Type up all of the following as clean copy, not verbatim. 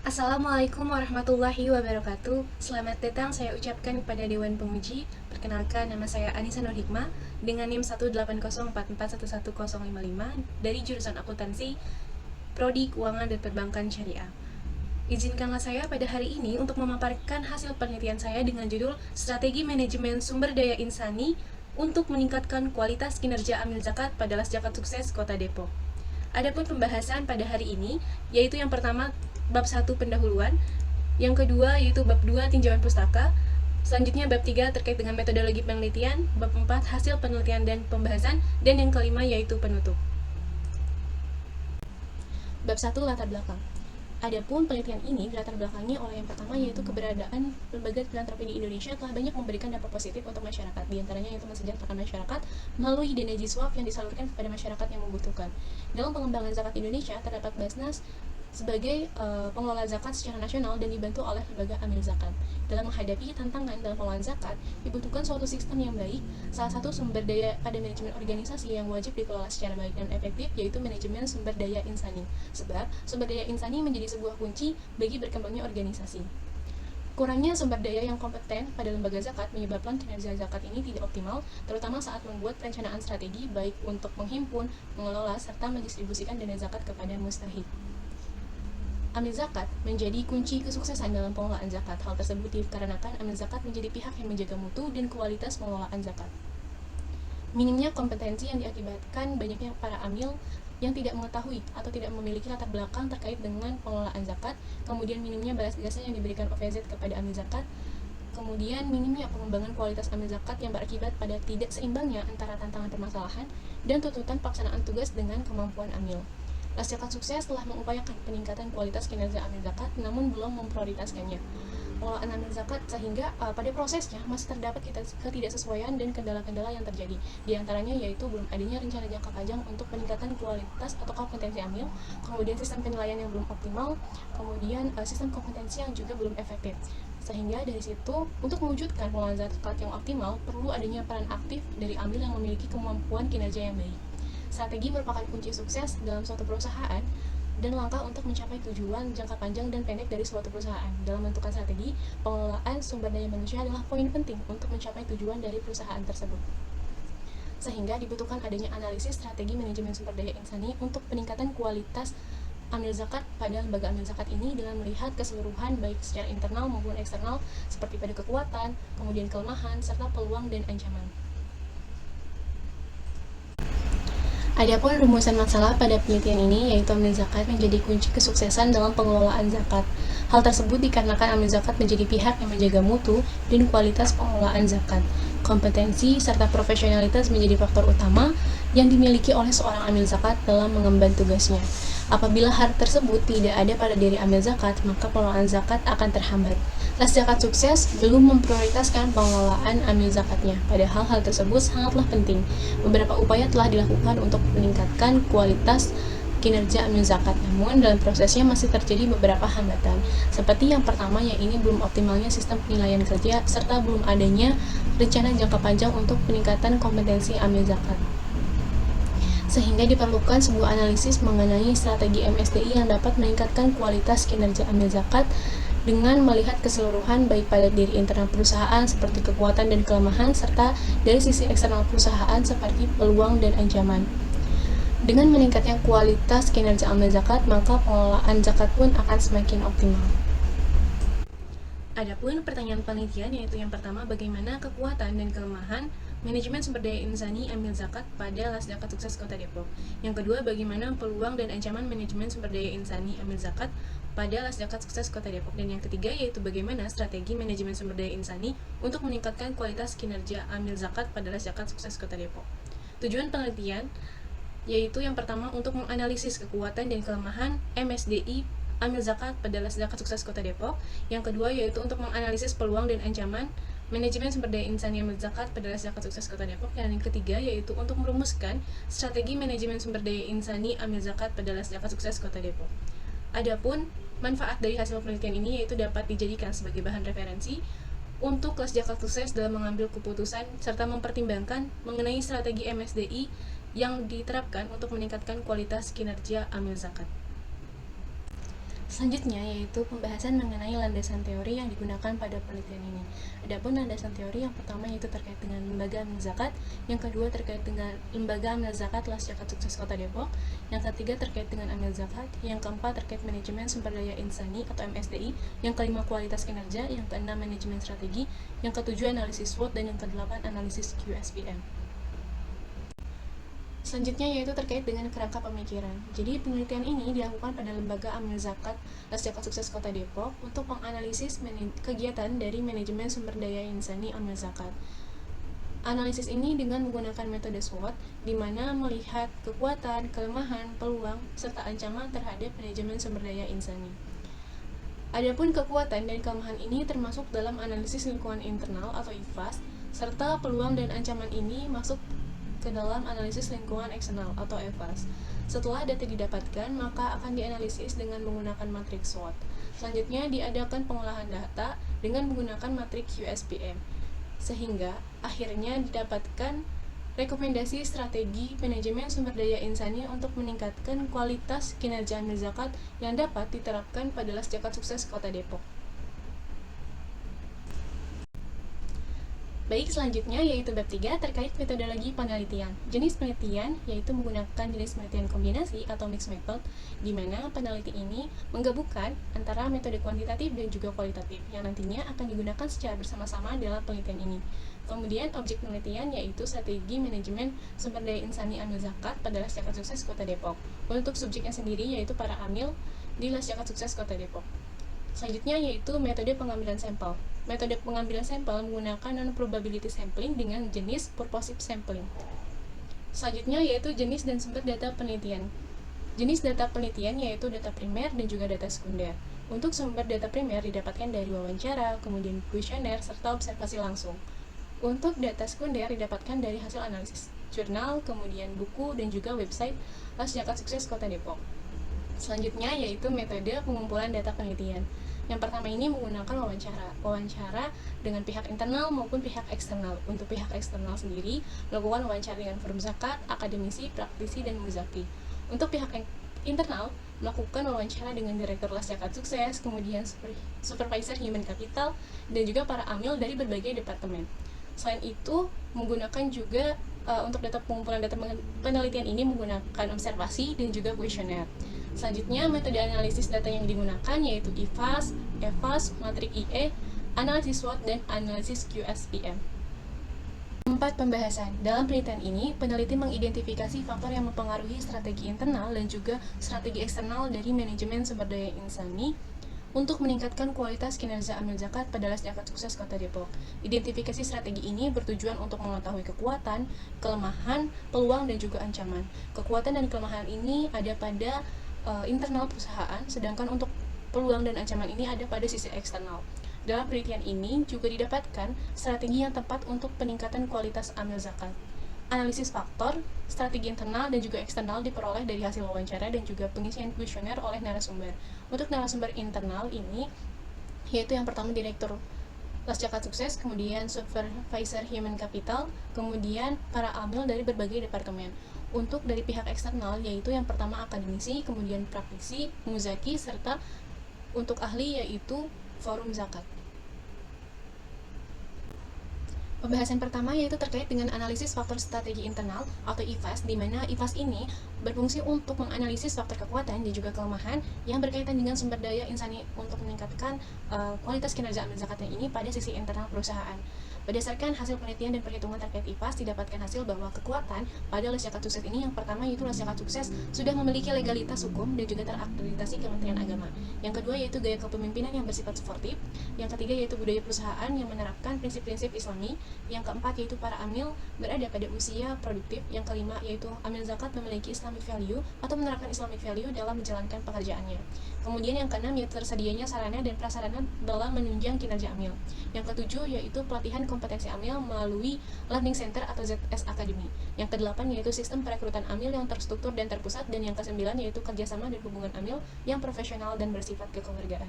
Assalamualaikum warahmatullahi wabarakatuh. Selamat datang saya ucapkan kepada Dewan Pemuji. Perkenalkan, nama saya Anissa Nur Hikmah dengan NIM 18044111055 dari jurusan akuntansi, Prodi Keuangan dan Perbankan Syariah. Izinkanlah saya pada hari ini untuk memaparkan hasil penelitian saya dengan judul Strategi Manajemen Sumber Daya Insani untuk meningkatkan kualitas kinerja amil zakat pada Las Zakat Sukses Kota Depok. Adapun pembahasan pada hari ini yaitu yang pertama bab 1 pendahuluan, yang kedua yaitu bab 2 tinjauan pustaka, selanjutnya bab 3 terkait dengan metodologi penelitian, bab 4 hasil penelitian dan pembahasan, dan yang kelima yaitu penutup. Bab 1 latar belakang. Adapun penelitian ini dilatar belakangi oleh yang pertama yaitu keberadaan lembaga filantropi di Indonesia telah banyak memberikan dampak positif untuk masyarakat. Di antaranya yaitu mensejahterakan masyarakat melalui dana jiswaf yang disalurkan kepada masyarakat yang membutuhkan. Dalam pengembangan zakat Indonesia terdapat Basnas sebagai pengelola zakat secara nasional dan dibantu oleh lembaga amil zakat. Dalam menghadapi tantangan dalam pengelolaan zakat, dibutuhkan suatu sistem yang baik. Salah satu sumber daya pada manajemen organisasi yang wajib dikelola secara baik dan efektif yaitu manajemen sumber daya insani. Sebab sumber daya insani menjadi sebuah kunci bagi berkembangnya organisasi. Kurangnya sumber daya yang kompeten pada lembaga zakat menyebabkan kinerja zakat ini tidak optimal, terutama saat membuat perencanaan strategi baik untuk menghimpun, mengelola, serta mendistribusikan dana zakat kepada mustahik. Amil zakat menjadi kunci kesuksesan dalam pengelolaan zakat. Hal tersebut dikarenakan amil zakat menjadi pihak yang menjaga mutu dan kualitas pengelolaan zakat. Minimnya kompetensi yang diakibatkan banyaknya para amil yang tidak mengetahui atau tidak memiliki latar belakang terkait dengan pengelolaan zakat, kemudian minimnya balas jasa yang diberikan OVZ kepada amil zakat, kemudian minimnya pengembangan kualitas amil zakat yang berakibat pada tidak seimbangnya antara tantangan permasalahan dan tuntutan pelaksanaan tugas dengan kemampuan amil. Las Zakat Sukses telah mengupayakan peningkatan kualitas kinerja amil zakat, namun belum memprioritaskannya. Pengelolaan amil zakat sehingga pada prosesnya masih terdapat ketidaksesuaian dan kendala-kendala yang terjadi. Di antaranya yaitu belum adanya rencana jangka panjang untuk peningkatan kualitas atau kompetensi amil, kemudian sistem penilaian yang belum optimal, kemudian sistem kompetensi yang juga belum efektif. Sehingga dari situ, untuk mewujudkan pengelolaan zakat yang optimal, perlu adanya peran aktif dari amil yang memiliki kemampuan kinerja yang baik. Strategi merupakan kunci sukses dalam suatu perusahaan dan langkah untuk mencapai tujuan jangka panjang dan pendek dari suatu perusahaan. Dalam menentukan strategi, pengelolaan sumber daya manusia adalah poin penting untuk mencapai tujuan dari perusahaan tersebut. Sehingga dibutuhkan adanya analisis strategi manajemen sumber daya insani untuk peningkatan kualitas amil zakat pada lembaga amil zakat ini dengan melihat keseluruhan baik secara internal maupun eksternal seperti pada kekuatan, kemudian kelemahan, serta peluang dan ancaman. Adapun rumusan masalah pada penelitian ini yaitu amil zakat menjadi kunci kesuksesan dalam pengelolaan zakat. Hal tersebut dikarenakan amil zakat menjadi pihak yang menjaga mutu dan kualitas pengelolaan zakat. Kompetensi serta profesionalitas menjadi faktor utama yang dimiliki oleh seorang amil zakat dalam mengemban tugasnya. Apabila hal tersebut tidak ada pada diri amil zakat, maka pengelolaan zakat akan terhambat. Las Zakat Sukses belum memprioritaskan pengelolaan amil zakatnya, padahal hal tersebut sangatlah penting. Beberapa upaya telah dilakukan untuk meningkatkan kualitas kinerja amil zakat, namun dalam prosesnya masih terjadi beberapa hambatan. Seperti yang pertama, yaitu belum optimalnya sistem penilaian kerja, serta belum adanya rencana jangka panjang untuk peningkatan kompetensi amil zakat. Sehingga diperlukan sebuah analisis mengenai strategi MSDI yang dapat meningkatkan kualitas kinerja amil zakat dengan melihat keseluruhan baik pada diri internal perusahaan seperti kekuatan dan kelemahan, serta dari sisi eksternal perusahaan seperti peluang dan ancaman. Dengan meningkatnya kualitas kinerja amil zakat, maka pengelolaan zakat pun akan semakin optimal. Adapun pertanyaan penelitian yaitu yang pertama, bagaimana kekuatan dan kelemahan manajemen sumber daya insani amil zakat pada Las Zakat Sukses Kota Depok. Yang kedua, bagaimana peluang dan ancaman manajemen sumber daya insani amil zakat pada Las Zakat Sukses Kota Depok. Dan yang ketiga yaitu bagaimana strategi manajemen sumber daya insani untuk meningkatkan kualitas kinerja amil zakat pada Las Zakat Sukses Kota Depok. Tujuan penelitian yaitu yang pertama untuk menganalisis kekuatan dan kelemahan MSDI amil zakat pada Las Zakat Sukses Kota Depok. Yang kedua yaitu untuk menganalisis peluang dan ancaman manajemen sumber daya insani amil zakat pada Las Zakat Sukses Kota Depok. Dan yang ketiga yaitu untuk merumuskan strategi manajemen sumber daya insani amil zakat pada Las Zakat Sukses Kota Depok. Adapun manfaat dari hasil penelitian ini yaitu dapat dijadikan sebagai bahan referensi untuk Las Zakat Sukses dalam mengambil keputusan serta mempertimbangkan mengenai strategi MSDI yang diterapkan untuk meningkatkan kualitas kinerja amil zakat. Selanjutnya yaitu pembahasan mengenai landasan teori yang digunakan pada penelitian ini. Adapun landasan teori yang pertama yaitu terkait dengan lembaga amil zakat, yang kedua terkait dengan lembaga amil zakat Las Zakat Sukses Kota Depok, yang ketiga terkait dengan amil zakat, yang keempat terkait manajemen sumber daya insani atau MSDI, yang kelima kualitas kinerja, yang keenam manajemen strategi, yang ketujuh analisis SWOT, dan yang kedelapan analisis QSPM. Selanjutnya yaitu terkait dengan kerangka pemikiran. Jadi penelitian ini dilakukan pada lembaga amil zakat Las Zakat Sukses Kota Depok untuk menganalisis kegiatan dari manajemen sumber daya insani amil zakat. Analisis ini dengan menggunakan metode SWOT, di mana melihat kekuatan, kelemahan, peluang, serta ancaman terhadap manajemen sumber daya insani. Adapun kekuatan dan kelemahan ini termasuk dalam analisis lingkungan internal atau IFAS, serta peluang dan ancaman ini masuk ke dalam analisis lingkungan eksternal atau EVAS. Setelah data didapatkan, maka akan dianalisis dengan menggunakan matriks SWOT. Selanjutnya diadakan pengolahan data dengan menggunakan matriks QSPM, sehingga akhirnya didapatkan rekomendasi strategi manajemen sumber daya insani untuk meningkatkan kualitas kinerja amil zakat yang dapat diterapkan pada Las Zakat Sukses Kota Depok. Baik, selanjutnya yaitu bab 3 terkait metodologi penelitian. Jenis penelitian yaitu menggunakan jenis penelitian kombinasi atau mixed method, di mana peneliti ini menggabungkan antara metode kuantitatif dan juga kualitatif yang nantinya akan digunakan secara bersama-sama dalam penelitian ini. Kemudian objek penelitian yaitu strategi manajemen sumber daya insani amil zakat pada Las Zakat Sukses Kota Depok. Untuk subjeknya sendiri yaitu para amil di Las Zakat Sukses Kota Depok. Selanjutnya yaitu metode pengambilan sampel. Metode pengambilan sampel menggunakan non-probability sampling dengan jenis purposive sampling. Selanjutnya yaitu jenis dan sumber data penelitian. Jenis data penelitian yaitu data primer dan juga data sekunder. Untuk sumber data primer didapatkan dari wawancara, kemudian kuesioner, serta observasi langsung. Untuk data sekunder didapatkan dari hasil analisis jurnal, kemudian buku, dan juga website Las Zakat Sukses Kota Depok. Selanjutnya yaitu metode pengumpulan data penelitian. Yang pertama ini menggunakan wawancara dengan pihak internal maupun pihak eksternal. Untuk pihak eksternal sendiri melakukan wawancara dengan forum zakat, akademisi, praktisi, dan muzaki. Untuk pihak internal melakukan wawancara dengan direktur Las Zakat Sukses, kemudian supervisor human capital, dan juga para amil dari berbagai departemen. Selain itu menggunakan juga untuk data pengumpulan data penelitian ini menggunakan observasi dan juga kuesioner. Selanjutnya, metode analisis data yang digunakan yaitu IFAS, EVAS, matrik IE, analisis SWOT, dan analisis QSPM. 4. Pembahasan. Dalam penelitian ini, peneliti mengidentifikasi faktor yang mempengaruhi strategi internal dan juga strategi eksternal dari manajemen sumber daya insani untuk meningkatkan kualitas kinerja amil zakat pada Las Zakat Sukses Kota Depok. Identifikasi strategi ini bertujuan untuk mengetahui kekuatan, kelemahan, peluang, dan juga ancaman. Kekuatan dan kelemahan ini ada pada internal perusahaan, sedangkan untuk peluang dan ancaman ini ada pada sisi eksternal. Dalam penelitian ini juga didapatkan strategi yang tepat untuk peningkatan kualitas amil zakat. Analisis faktor, strategi internal dan juga eksternal diperoleh dari hasil wawancara dan juga pengisian kuesioner oleh narasumber. Untuk narasumber internal ini, yaitu yang pertama Direktur Las Zakat Sukses, kemudian Supervisor Human Capital, kemudian para amil dari berbagai departemen. Untuk dari pihak eksternal, yaitu yang pertama akademisi, kemudian praktisi, muzaki, serta untuk ahli yaitu forum zakat. Pembahasan pertama yaitu terkait dengan analisis faktor strategi internal atau IFAS, di mana IFAS ini berfungsi untuk menganalisis faktor kekuatan dan juga kelemahan yang berkaitan dengan sumber daya insani untuk meningkatkan kualitas kinerja amil zakatnya ini pada sisi internal perusahaan. Berdasarkan hasil penelitian dan perhitungan terkait IFAS, didapatkan hasil bahwa kekuatan pada Las Zakat Sukses ini yang pertama yaitu Las Zakat Sukses sudah memiliki legalitas hukum dan juga terakreditasi Kementerian Agama. Yang kedua yaitu gaya kepemimpinan yang bersifat suportif. Yang ketiga yaitu budaya perusahaan yang menerapkan prinsip-prinsip Islami. Yang keempat yaitu para amil berada pada usia produktif. Yang kelima yaitu amil zakat memiliki Islamic value atau menerapkan Islamic value dalam menjalankan pekerjaannya. Kemudian yang keenam yaitu tersedianya sarana dan prasarana dalam menunjang kinerja amil. Yang ketujuh yaitu pelatihan kompetensi amil melalui Learning Center atau ZS Academy. Yang kedelapan yaitu sistem perekrutan amil yang terstruktur dan terpusat, dan yang kesembilan yaitu kerjasama dan hubungan amil yang profesional dan bersifat kekeluargaan.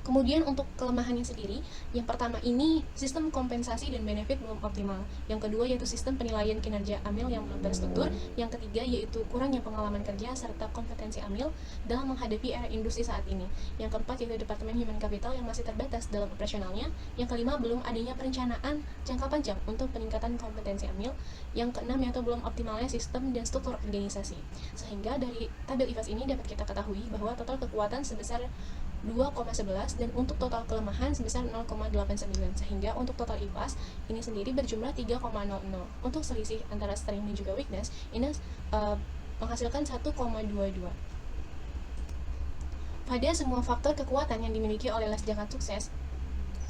Kemudian untuk kelemahannya sendiri, yang pertama ini sistem kompensasi dan benefit belum optimal. Yang kedua yaitu sistem penilaian kinerja AMIL yang belum terstruktur. Yang ketiga yaitu kurangnya pengalaman kerja serta kompetensi AMIL dalam menghadapi era industri saat ini. Yang keempat yaitu Departemen Human Capital yang masih terbatas dalam operasionalnya. Yang kelima belum adanya perencanaan jangka panjang untuk peningkatan kompetensi AMIL. Yang keenam yaitu belum optimalnya sistem dan struktur organisasi. Sehingga dari tabel IFAS ini dapat kita ketahui bahwa total kekuatan sebesar 2,11 dan untuk total kelemahan sebesar 0,89, sehingga untuk total IPAS ini sendiri berjumlah 3,00. Untuk selisih antara strength dan juga weakness ini menghasilkan 1,22. Pada semua faktor kekuatan yang dimiliki oleh Les Zakat Sukses,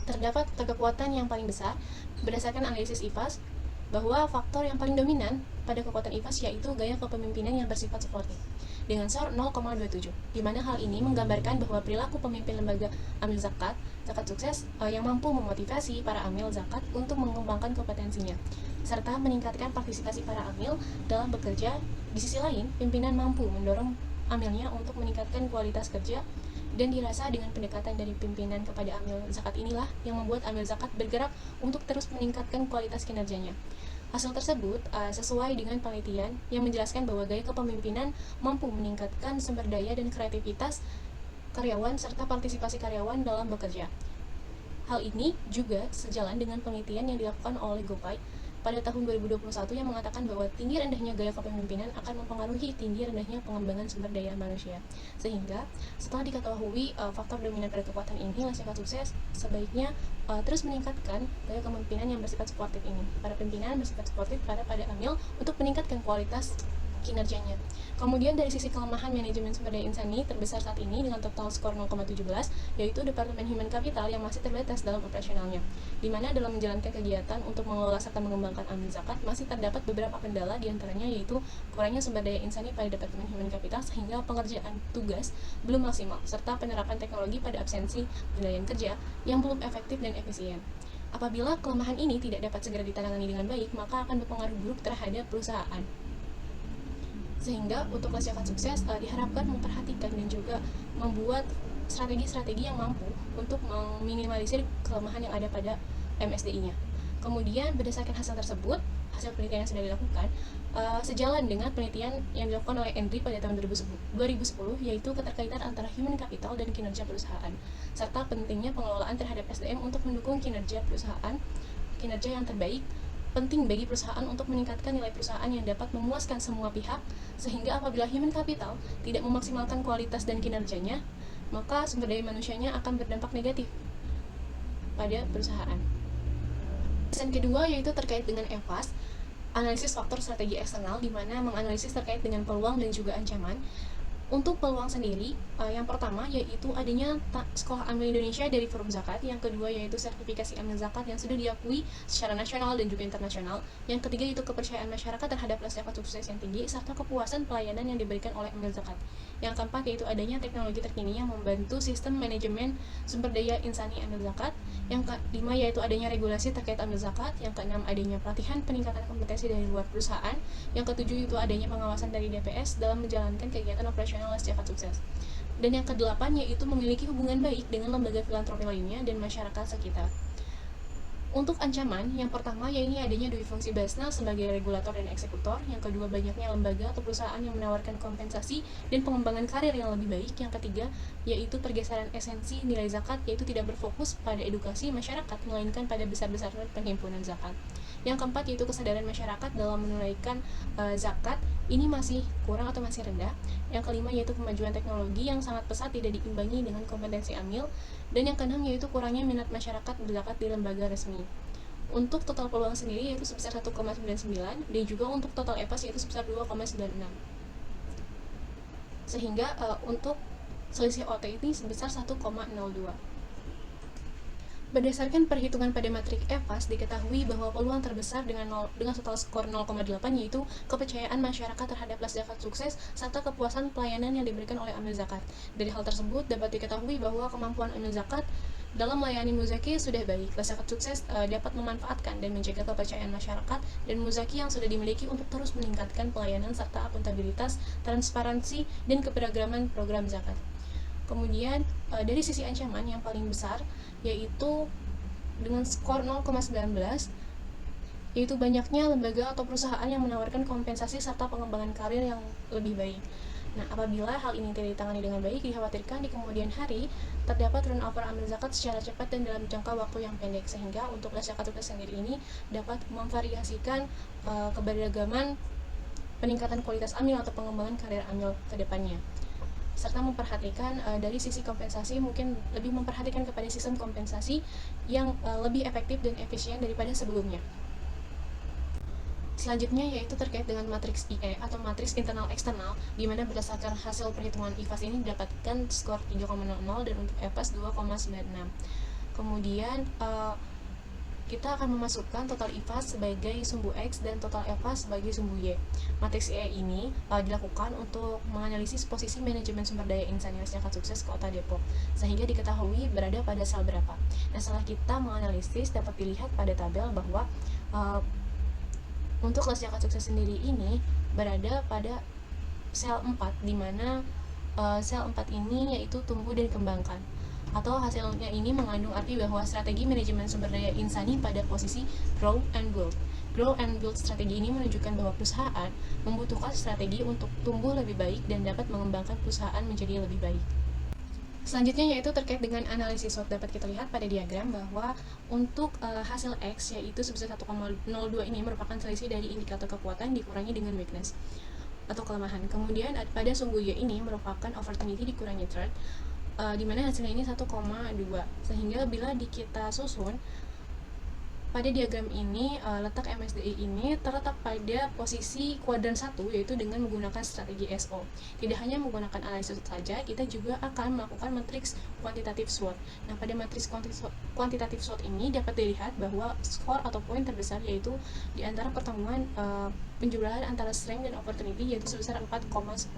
terdapat kekuatan yang paling besar berdasarkan analisis IPAS bahwa faktor yang paling dominan pada kekuatan IPAS yaitu gaya kepemimpinan yang bersifat suportif dengan SOR 0,27, di mana hal ini menggambarkan bahwa perilaku pemimpin lembaga amil zakat sukses yang mampu memotivasi para amil zakat untuk mengembangkan kompetensinya, serta meningkatkan partisipasi para amil dalam bekerja. Di sisi lain, pimpinan mampu mendorong amilnya untuk meningkatkan kualitas kerja, dan dirasa dengan pendekatan dari pimpinan kepada amil zakat inilah yang membuat amil zakat bergerak untuk terus meningkatkan kualitas kinerjanya. Hasil tersebut sesuai dengan penelitian yang menjelaskan bahwa gaya kepemimpinan mampu meningkatkan sumber daya dan kreativitas karyawan serta partisipasi karyawan dalam bekerja. Hal ini juga sejalan dengan penelitian yang dilakukan oleh Gopay pada tahun 2021 yang mengatakan bahwa tinggi rendahnya gaya kepemimpinan akan mempengaruhi tinggi rendahnya pengembangan sumber daya manusia. Sehingga setelah diketahui faktor dominan pada kekuatan ini, Les Zakat Sukses sebaiknya terus meningkatkan gaya kepemimpinan yang bersifat suportif ini. Para pimpinan bersifat suportif pada amil untuk meningkatkan kualitas kinerjanya. Kemudian dari sisi kelemahan manajemen sumber daya insani terbesar saat ini dengan total skor 0,17, yaitu Departemen Human Capital yang masih terbatas dalam operasionalnya, di mana dalam menjalankan kegiatan untuk mengelola serta mengembangkan amil zakat masih terdapat beberapa kendala, diantaranya yaitu kurangnya sumber daya insani pada Departemen Human Capital sehingga pengerjaan tugas belum maksimal, serta penerapan teknologi pada absensi penilaian kerja yang belum efektif dan efisien. Apabila kelemahan ini tidak dapat segera ditangani dengan baik, maka akan berpengaruh buruk terhadap perusahaan. Sehingga untuk Les Zakat Sukses diharapkan memperhatikan dan juga membuat strategi-strategi yang mampu untuk meminimalisir kelemahan yang ada pada MSDI-nya. Kemudian berdasarkan hasil tersebut, hasil penelitian yang sudah dilakukan sejalan dengan penelitian yang dilakukan oleh Endri pada tahun 2010, yaitu keterkaitan antara human capital dan kinerja perusahaan, serta pentingnya pengelolaan terhadap SDM untuk mendukung kinerja perusahaan, kinerja yang terbaik. Penting bagi perusahaan untuk meningkatkan nilai perusahaan yang dapat memuaskan semua pihak, sehingga apabila human capital tidak memaksimalkan kualitas dan kinerjanya, maka sumber daya manusianya akan berdampak negatif pada perusahaan. Pesan kedua yaitu terkait dengan EVAS, analisis faktor strategi eksternal, di mana menganalisis terkait dengan peluang dan juga ancaman. Untuk peluang sendiri, yang pertama yaitu adanya Sekolah Amil Indonesia dari Forum Zakat, yang kedua yaitu sertifikasi amil zakat yang sudah diakui secara nasional dan juga internasional, yang ketiga yaitu kepercayaan masyarakat terhadap Les Zakat Sukses yang tinggi, serta kepuasan pelayanan yang diberikan oleh amil zakat. Yang keempat yaitu adanya teknologi terkini yang membantu sistem manajemen sumber daya insani amil zakat. Yang kelima yaitu adanya regulasi terkait amil zakat. Yang keenam adanya pelatihan peningkatan kompetensi dari luar perusahaan. Yang ketujuh itu adanya pengawasan dari DPS dalam menjalankan kegiatan operasional Les Zakat Sukses. Dan yang kedelapan yaitu memiliki hubungan baik dengan lembaga filantropi lainnya dan masyarakat sekitar. Untuk ancaman, yang pertama yaitu adanya dui fungsi Basnal sebagai regulator dan eksekutor, yang kedua banyaknya lembaga atau perusahaan yang menawarkan kompensasi dan pengembangan karir yang lebih baik, yang ketiga yaitu pergeseran esensi nilai zakat yaitu tidak berfokus pada edukasi masyarakat melainkan pada besar-besaran penghimpunan zakat. Yang keempat yaitu kesadaran masyarakat dalam menunaikan zakat ini masih kurang atau masih rendah. Yang kelima yaitu kemajuan teknologi yang sangat pesat tidak diimbangi dengan kompetensi amil. Dan yang keenam yaitu kurangnya minat masyarakat berzakat di lembaga resmi. Untuk total peluang sendiri yaitu sebesar 1,99 dan juga untuk total EPAS yaitu sebesar 2,96. Sehingga untuk selisih OT ini sebesar 1,02. Berdasarkan perhitungan pada matrik EVAS, diketahui bahwa peluang terbesar dengan total skor 0,8 yaitu kepercayaan masyarakat terhadap Les Zakat Sukses serta kepuasan pelayanan yang diberikan oleh amil zakat. Dari hal tersebut dapat diketahui bahwa kemampuan amil zakat dalam melayani muzaki sudah baik. Les Zakat Sukses dapat memanfaatkan dan menjaga kepercayaan masyarakat dan muzaki yang sudah dimiliki untuk terus meningkatkan pelayanan serta akuntabilitas, transparansi, dan keberagaman program zakat. Kemudian dari sisi ancaman yang paling besar yaitu dengan skor 0,19, yaitu banyaknya lembaga atau perusahaan yang menawarkan kompensasi serta pengembangan karir yang lebih baik. Nah, apabila hal ini tidak ditangani dengan baik, dikhawatirkan di kemudian hari terdapat turnover amil zakat secara cepat dan dalam jangka waktu yang pendek, sehingga untuk zakat sukses sendiri ini dapat memvariasikan keberagaman peningkatan kualitas amil atau pengembangan karir amil ke depannya, serta memperhatikan dari sisi kompensasi, mungkin lebih memperhatikan kepada sistem kompensasi yang lebih efektif dan efisien daripada sebelumnya. Selanjutnya yaitu terkait dengan matriks IE atau matriks internal eksternal, di mana berdasarkan hasil perhitungan IFAS ini didapatkan skor 3,00 dan untuk EFAS 2,96. Kemudian kita akan memasukkan total IFAS sebagai sumbu X dan total EFAS sebagai sumbu Y. Matriks IE ini dilakukan untuk menganalisis posisi manajemen sumber daya insani zakat sukses Kota Depok, sehingga diketahui berada pada sel berapa. Nah, setelah kita menganalisis, dapat dilihat pada tabel bahwa untuk kelas zakat sukses sendiri ini berada pada sel 4, di mana sel 4 ini yaitu tumbuh dan kembangkan, atau hasilnya ini mengandung arti bahwa strategi manajemen sumber daya insani pada posisi grow and build. Grow and build strategi ini menunjukkan bahwa perusahaan membutuhkan strategi untuk tumbuh lebih baik dan dapat mengembangkan perusahaan menjadi lebih baik. Selanjutnya yaitu terkait dengan analisis SWOT. Dapat kita lihat pada diagram bahwa untuk hasil X yaitu sebesar 1,02 ini merupakan selisih dari indikator kekuatan dikurangi dengan weakness atau kelemahan. Kemudian pada sumbu Y ini merupakan opportunity dikurangi threat, di mana hasilnya ini 1,2. Sehingga bila kita susun pada diagram ini, letak MSDI ini terletak pada posisi kuadran 1, yaitu dengan menggunakan strategi SO. Tidak hanya menggunakan analisis saja, kita juga akan melakukan matriks kuantitatif SWOT. Nah, pada matriks kuantitatif SWOT ini dapat dilihat bahwa skor atau poin terbesar yaitu di antara pertemuan penjumlahan antara strength dan opportunity, yaitu sebesar 4,10.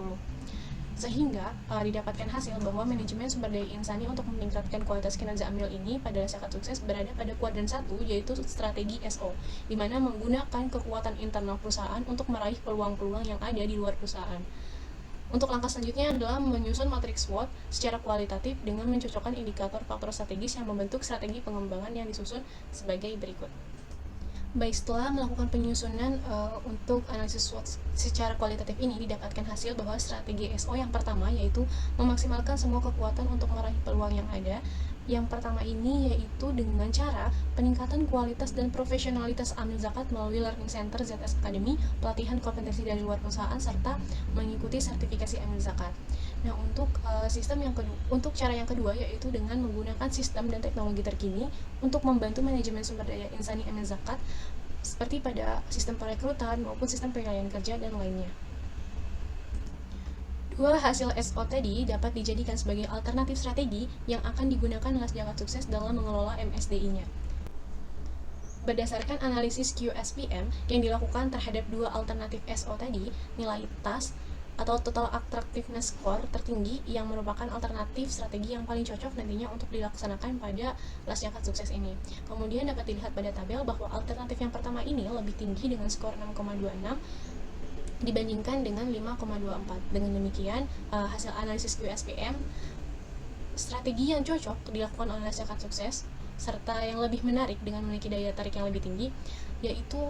Sehingga didapatkan hasil bahwa manajemen sumber daya insani untuk meningkatkan kualitas kinerja amil ini pada zakat sukses berada pada kuadran 1, yaitu strategi SO, di mana menggunakan kekuatan internal perusahaan untuk meraih peluang-peluang yang ada di luar perusahaan. Untuk langkah selanjutnya adalah menyusun matriks SWOT secara kualitatif dengan mencocokkan indikator faktor strategis yang membentuk strategi pengembangan yang disusun sebagai berikut. Baik, setelah melakukan penyusunan untuk analisis SWOT secara kualitatif ini, didapatkan hasil bahwa strategi SO yang pertama yaitu memaksimalkan semua kekuatan untuk meraih peluang yang ada. Yang pertama ini yaitu dengan cara peningkatan kualitas dan profesionalitas amil zakat melalui Learning Center ZS Academy, pelatihan kompetensi dari luar perusahaan, serta mengikuti sertifikasi amil zakat. Nah, untuk untuk cara yang kedua yaitu dengan menggunakan sistem dan teknologi terkini untuk membantu manajemen sumber daya insani amil zakat, seperti pada sistem perekrutan maupun sistem penilaian kerja dan lainnya. Dua hasil SO tadi dapat dijadikan sebagai alternatif strategi yang akan digunakan oleh zakat sukses dalam mengelola MSDI-nya. Berdasarkan analisis QSPM yang dilakukan terhadap dua alternatif SO tadi, nilai TAS atau Total Attractiveness Score tertinggi yang merupakan alternatif strategi yang paling cocok nantinya untuk dilaksanakan pada zakat sukses ini. Kemudian dapat dilihat pada tabel bahwa alternatif yang pertama ini lebih tinggi dengan skor 6,26 dibandingkan dengan 5,24. Dengan demikian, hasil analisis QSPM, strategi yang cocok dilakukan oleh zakat sukses serta yang lebih menarik dengan memiliki daya tarik yang lebih tinggi, yaitu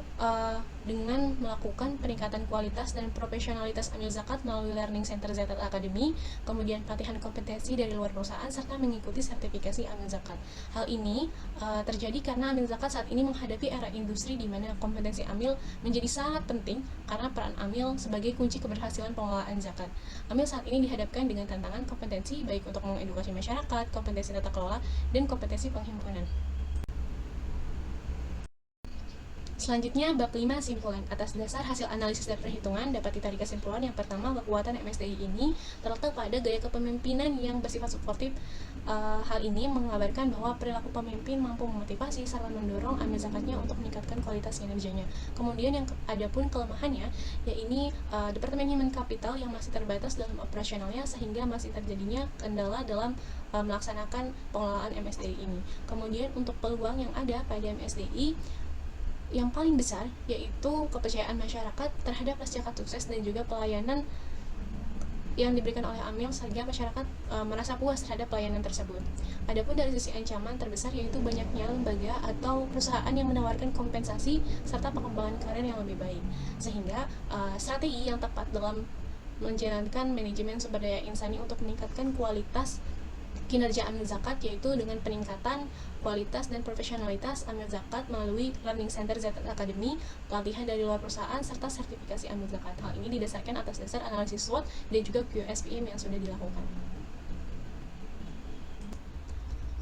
dengan melakukan peningkatan kualitas dan profesionalitas amil zakat melalui Learning Center ZS Academy, kemudian pelatihan kompetensi dari luar perusahaan, serta mengikuti sertifikasi amil zakat. Hal ini terjadi karena amil zakat saat ini menghadapi era industri di mana kompetensi amil menjadi sangat penting karena peran amil sebagai kunci keberhasilan pengelolaan zakat. Amil saat ini dihadapkan dengan tantangan kompetensi baik untuk mengedukasi masyarakat, kompetensi tata kelola, dan kompetensi penghimpunan. Selanjutnya, bab 5 simpulan. Atas dasar hasil analisis dan perhitungan, dapat ditarik kesimpulan yang pertama, kekuatan MSDI ini terletak pada gaya kepemimpinan yang bersifat suportif. Hal ini mengabarkan bahwa perilaku pemimpin mampu memotivasi serta mendorong amil zakatnya untuk meningkatkan kualitas kinerjanya. Kemudian yang adapun kelemahannya, yaitu Departemen Human Capital yang masih terbatas dalam operasionalnya sehingga masih terjadinya kendala dalam melaksanakan pengelolaan MSDI ini. Kemudian untuk peluang yang ada pada MSDI, yang paling besar yaitu kepercayaan masyarakat terhadap zakat sukses dan juga pelayanan yang diberikan oleh Amil sehingga masyarakat merasa puas terhadap pelayanan tersebut. Adapun dari sisi ancaman terbesar yaitu banyaknya lembaga atau perusahaan yang menawarkan kompensasi serta pengembangan karir yang lebih baik, sehingga strategi yang tepat dalam menjalankan manajemen sumber daya insani untuk meningkatkan kualitas kinerja Amil Zakat yaitu dengan peningkatan kualitas dan profesionalitas Amil Zakat melalui Learning Center Zakat Academy, pelatihan dari luar perusahaan, serta sertifikasi Amil Zakat. Hal ini didasarkan atas dasar analisis SWOT dan juga QSPM yang sudah dilakukan.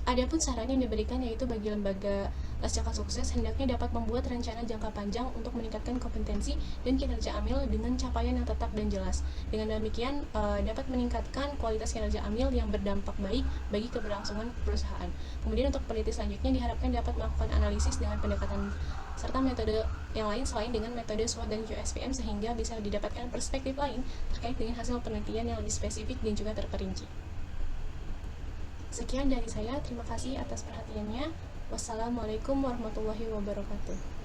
Adapun saran yang diberikan yaitu bagi lembaga Zakat sukses hendaknya dapat membuat rencana jangka panjang untuk meningkatkan kompetensi dan kinerja Amil dengan capaian yang tetap dan jelas. Dengan demikian dapat meningkatkan kualitas kinerja Amil yang berdampak baik bagi keberlangsungan perusahaan. Kemudian untuk peneliti selanjutnya diharapkan dapat melakukan analisis dengan pendekatan serta metode yang lain selain dengan metode SWOT dan QSPM sehingga bisa didapatkan perspektif lain terkait dengan hasil penelitian yang lebih spesifik dan juga terperinci. Sekian dari saya, terima kasih atas perhatiannya. Wassalamualaikum warahmatullahi wabarakatuh.